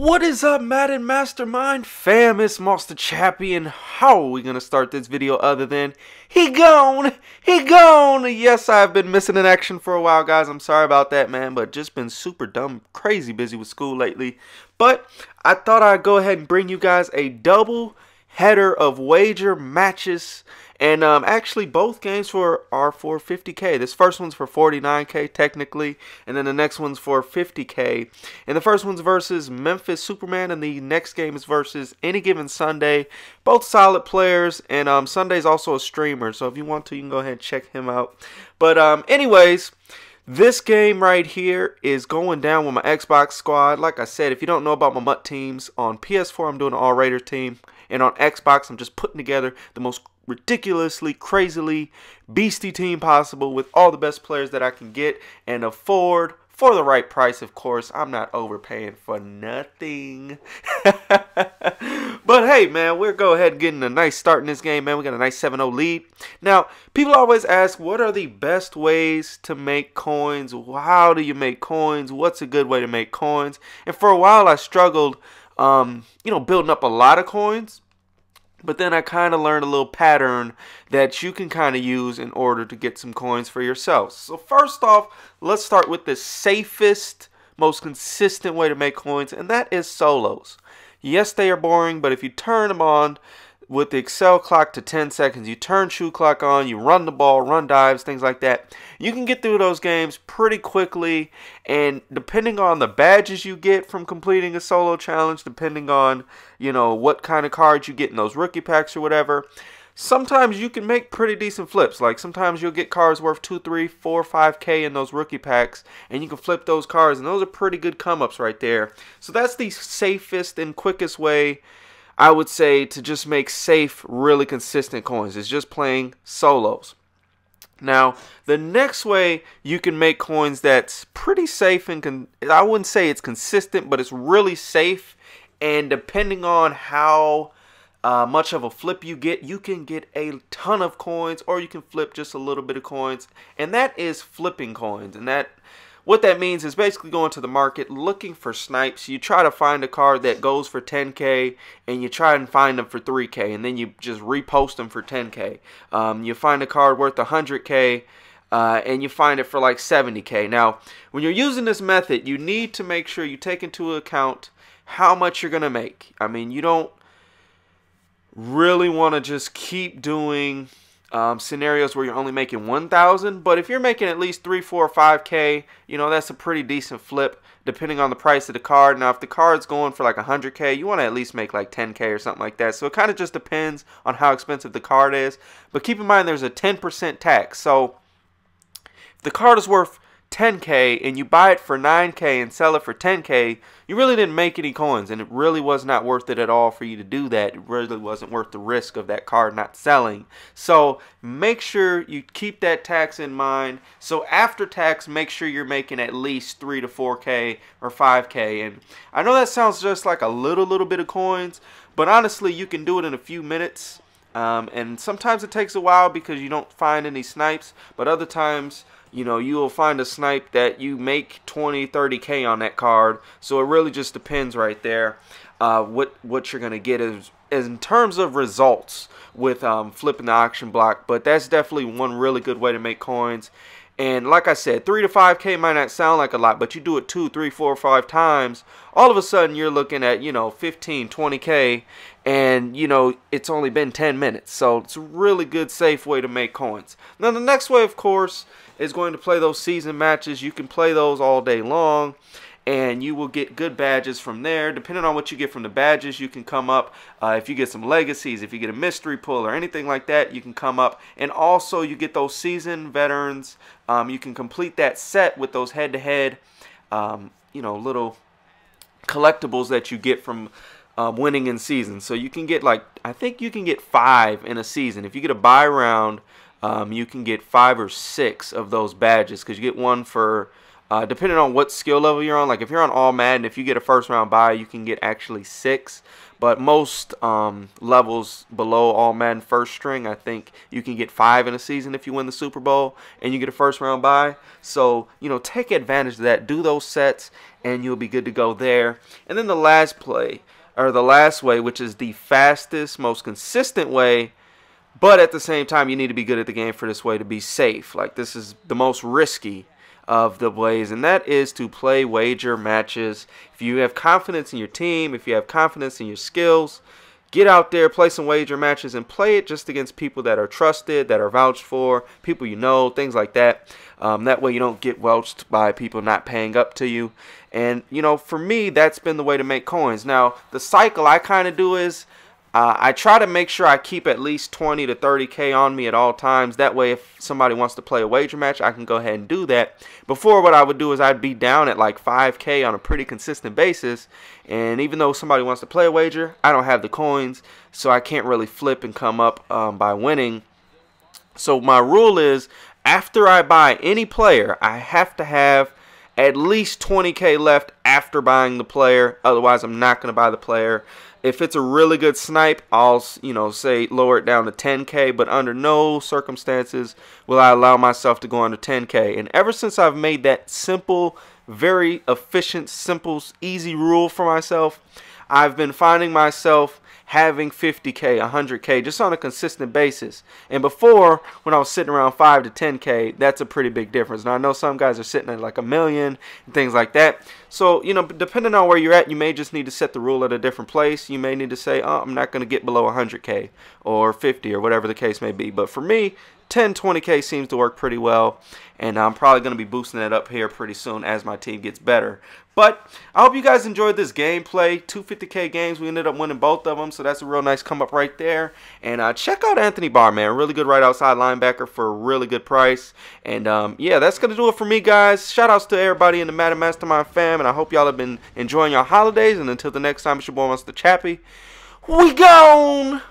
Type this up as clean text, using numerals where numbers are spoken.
What is up, Madden Mastermind fam? It's moss2chappy, and how are we gonna start this video other than he gone? Yes, I've been missing in action for a while, guys. I'm sorry about that, man, but just been super dumb, crazy busy with school lately. But I thought I'd go ahead and bring you guys a double header of wager matches, and actually both games are for 50K. This first one's for 49K technically, and then the next one's for 50K. And the first one's versus Memphis Superman, and the next game is versus Any Given Sunday. Both solid players, and Sunday's also a streamer, so if you want to, you can go ahead and check him out. But anyways, this game right here is going down with my Xbox squad. Like I said, if you don't know about my MUT teams, on PS4 I'm doing an all-Raiders team, and on Xbox I'm just putting together the most ridiculously, crazily beastie team possible with all the best players that I can get and afford for the right price, of course. I'm not overpaying for nothing. But hey, man, we'll go ahead and get a nice start in this game, man. We got a nice 7-0 lead. Now, people always ask, what are the best ways to make coins? How do you make coins? What's a good way to make coins? And for a while, I struggled, building up a lot of coins. But then I kind of learned a little pattern that you can kind of use in order to get some coins for yourselves. So first off, let's start with the safest, most consistent way to make coins, and that is solos. Yes, they are boring, but if you turn them on with the Excel clock to 10 seconds, you turn shoe clock on, you run the ball, run dives, things like that, you can get through those games pretty quickly. And depending on the badges you get from completing a solo challenge, depending on, what kind of cards you get in those rookie packs or whatever, sometimes you can make pretty decent flips. Like sometimes you'll get cards worth 2, 3, 4, 5K in those rookie packs, and you can flip those cards, and those are pretty good come-ups right there. So that's the safest and quickest way, I would say, to just make safe, really consistent coins. Is just playing solos. Now, the next way you can make coins that's pretty safe and I wouldn't say it's consistent, but it's really safe, and depending on how much of a flip you can get a ton of coins, or you can flip just a little bit of coins, and that is flipping coins. And what that means is basically going to the market looking for snipes. You try to find a card that goes for 10K, and you try and find them for 3K, and then you just repost them for 10K. You find a card worth 100K, and you find it for like 70K. Now, when you're using this method, you need to make sure you take into account how much you're going to make. I mean, you don't really want to just keep doing scenarios where you're only making 1,000, but if you're making at least 3, 4, or 5K, that's a pretty decent flip depending on the price of the card. Now, if the card's going for like 100K, you want to at least make like 10K or something like that. So it kind of just depends on how expensive the card is. But keep in mind there's a 10% tax. So if the card is worth 10K and you buy it for 9K and sell it for 10K, you really didn't make any coins, and it really was not worth it at all for you to do that. It really wasn't worth the risk of that card not selling. So make sure you keep that tax in mind. So after tax, make sure you're making at least 3 to 4K or 5K. And I know that sounds just like a little bit of coins, but honestly, you can do it in a few minutes. And sometimes it takes a while because you don't find any snipes, but other times, you will find a snipe that you make 20, 30K on that card. So it really just depends right there what you're going to get as in terms of results with flipping the auction block. But that's definitely one really good way to make coins. And like I said, 3 to 5K might not sound like a lot, but you do it 2, 3, 4, 5 times, all of a sudden you're looking at, 15, 20K, and, it's only been 10 minutes. So it's a really good, safe way to make coins. Now, the next way, of course, is going to play those season matches. You can play those all day long, and you will get good badges from there. Depending on what you get from the badges, you can come up. If you get some legacies, if you get a mystery pull or anything like that, you can come up. And also, you get those seasoned veterans. You can complete that set with those head-to-head, little collectibles that you get from winning in season. So you can get I think you can get 5 in a season. If you get a buy round, you can get 5 or 6 of those badges, because you get one for depending on what skill level you're on. Like if you're on all Madden, if you get a first round buy, you can get actually 6. but most levels below all Madden first string, I think you can get 5 in a season if you win the Super Bowl and you get a first round bye. So, you know, take advantage of that. Do those sets and you'll be good to go there. And then the last play, or the last way, which is the fastest, most consistent way, but at the same time you need to be good at the game for this way to be safe. Like, this is the most risky of the ways, and that is to play wager matches. If you have confidence in your team, if you have confidence in your skills, get out there, play some wager matches, and play it just against people that are trusted, that are vouched for, people you know, things like that. That way you don't get welched by people not paying up to you. And, you know, for me, that's been the way to make coins. Now, the cycle I kind of do is I try to make sure I keep at least 20 to 30K on me at all times. That way, if somebody wants to play a wager match, I can go ahead and do that. Before, what I would do is I'd be down at like 5K on a pretty consistent basis. And even though somebody wants to play a wager, I don't have the coins, so I can't really flip and come up by winning. So my rule is, after I buy any player, I have to have at least 20K left after buying the player. Otherwise, I'm not going to buy the player. If it's a really good snipe, I'll, you know, say lower it down to 10K, but under no circumstances will I allow myself to go under 10K. And ever since I've made that simple, very efficient, simple, easy rule for myself, I've been finding myself having 50K, 100K just on a consistent basis. And before, when I was sitting around 5 to 10K, that's a pretty big difference. Now, I know some guys are sitting at like $1 million and things like that. So, you know, depending on where you're at, you may just need to set the rule at a different place. You may need to say, oh, I'm not going to get below 100K or 50 or whatever the case may be. But for me, 10, 20K seems to work pretty well, and I'm probably going to be boosting that up here pretty soon as my team gets better. But I hope you guys enjoyed this gameplay. 250K games, we ended up winning both of them, so that's a real nice come up right there. And check out Anthony Barr, man, really good right outside linebacker for a really good price. And yeah, that's going to do it for me, guys. Shout outs to everybody in the Madden Mastermind fam, and I hope y'all have been enjoying your holidays. And until the next time, it's your boy moss2chappy. We gone!